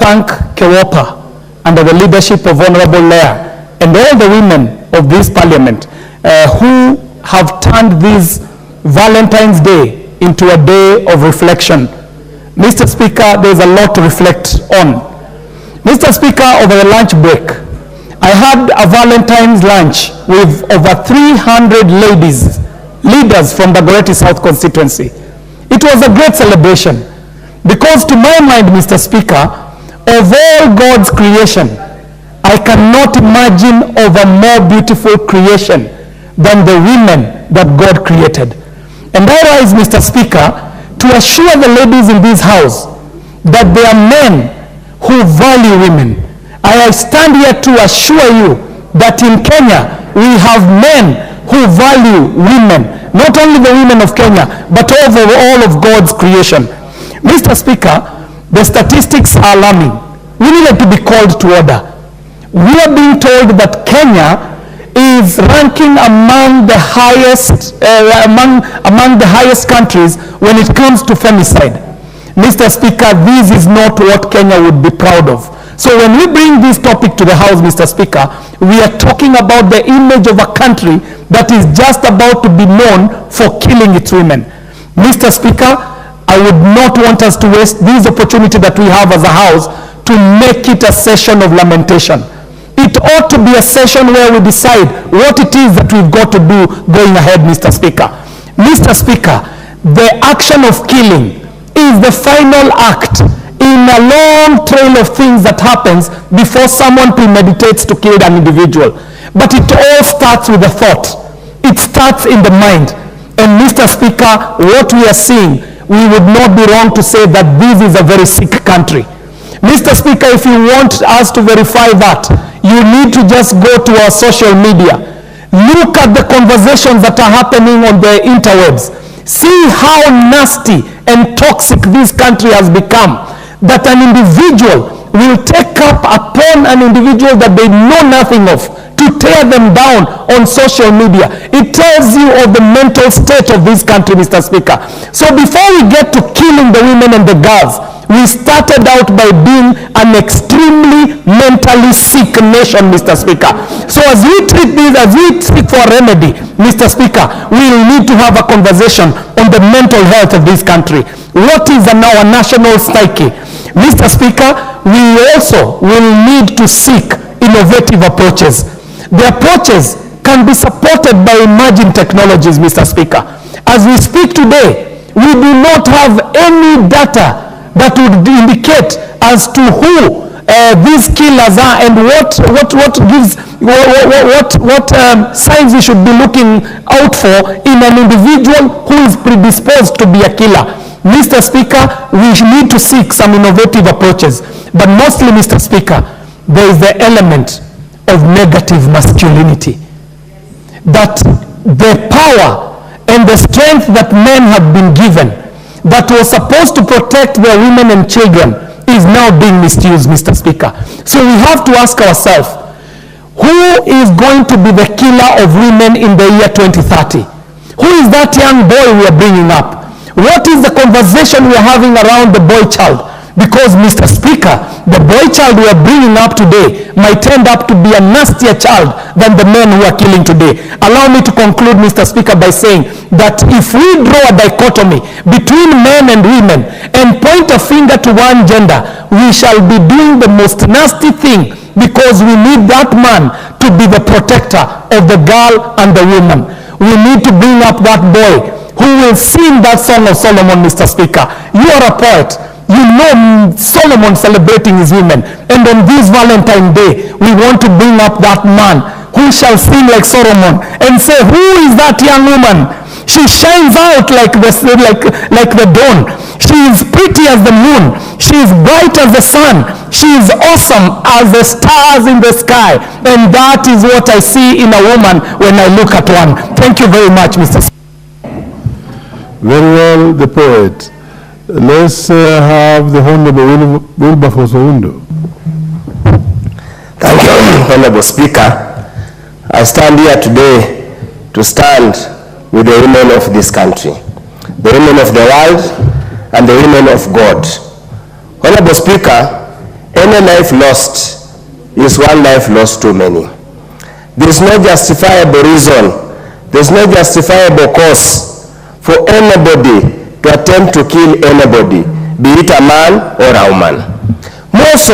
thank Kewopa under the leadership of Honorable Leah and all the women of this parliament who have turned this Valentine's Day into a day of reflection. Mr. Speaker, there's a lot to reflect on. Mr. Speaker, over the lunch break, I had a Valentine's lunch with over 300 leaders from the Dagoretti South constituency. It was a great celebration because to my mind, Mr. Speaker, of all God's creation, I cannot imagine of a more beautiful creation than the women that God created. And I rise, Mr. Speaker, to assure the ladies in this house that there are men who value women. I stand here to assure you that in Kenya, we have men who value women, not only the women of Kenya, but over all of God's creation. Mr. Speaker, the statistics are alarming. We needed to be called to order. We are being told that Kenya is ranking among the highest among the highest countries when it comes to femicide. Mr. Speaker, this is not what Kenya would be proud of. So when we bring this topic to the House, Mr. Speaker, we are talking about the image of a country that is just about to be known for killing its women. Mr. Speaker, I would not want us to waste this opportunity that we have as a House to make it a session of lamentation. It ought to be a session where we decide what it is that we've got to do going ahead, Mr. Speaker. Mr. Speaker, the action of killing is the final act in a long trail of things that happens before someone premeditates to kill an individual. But it all starts with a thought. It starts in the mind. And Mr. Speaker, what we are seeing, we would not be wrong to say that this is a very sick country. Mr. Speaker, if you want us to verify that, you need to just go to our social media. Look at the conversations that are happening on the interwebs. See how nasty and toxic this country has become. That an individual will take up upon an individual that they know nothing of to tear them down on social media. It tells you of the mental state of this country, Mr. Speaker. So before we get to killing the women and the girls, we started out by being an extremely mentally sick nation, Mr. Speaker. So as we treat this, as we seek for a remedy, Mr. Speaker, we will need to have a conversation on the mental health of this country. What is our national psyche? Mr. Speaker, we also will need to seek innovative approaches. The approaches can be supported by emerging technologies, Mr. Speaker. As we speak today, we do not have any data that would indicate as to who these killers are and what signs we should be looking out for in an individual who is predisposed to be a killer. Mr. Speaker, we need to seek some innovative approaches, but mostly, Mr. Speaker, there is the element of negative masculinity, that the power and the strength that men have been given that was supposed to protect their women and children is now being misused, Mr. Speaker. So we have to ask ourselves, who is going to be the killer of women in the year 2030? Who is that young boy we are bringing up? What is the conversation we are having around the boy child? Because, Mr. Speaker, the boy child we are bringing up today might end up to be a nastier child than the men who are killing today. Allow me to conclude, Mr. Speaker, by saying that if we draw a dichotomy between men and women and point a finger to one gender, we shall be doing the most nasty thing, because we need that man to be the protector of the girl and the woman. We need to bring up that boy who will sing that song of Solomon, Mr. Speaker. You are a poet. You know Solomon celebrating his women. And on this Valentine's Day, we want to bring up that man who shall sing like Solomon and say, who is that young woman? She shines out like the dawn. She is pretty as the moon. She is bright as the sun. She is awesome as the stars in the sky. And that is what I see in a woman when I look at one. Thank you very much, Mr. Very well, the poet. Let's have the Honorable Wilberforce Oundo. Thank you, Honorable Speaker. I stand here today to stand with the women of this country, the women of the world, and the women of God. Honorable Speaker, any life lost is one life lost too many. There's no justifiable reason, there's no justifiable cause for anybody to attempt to kill anybody, be it a man or a woman. More so,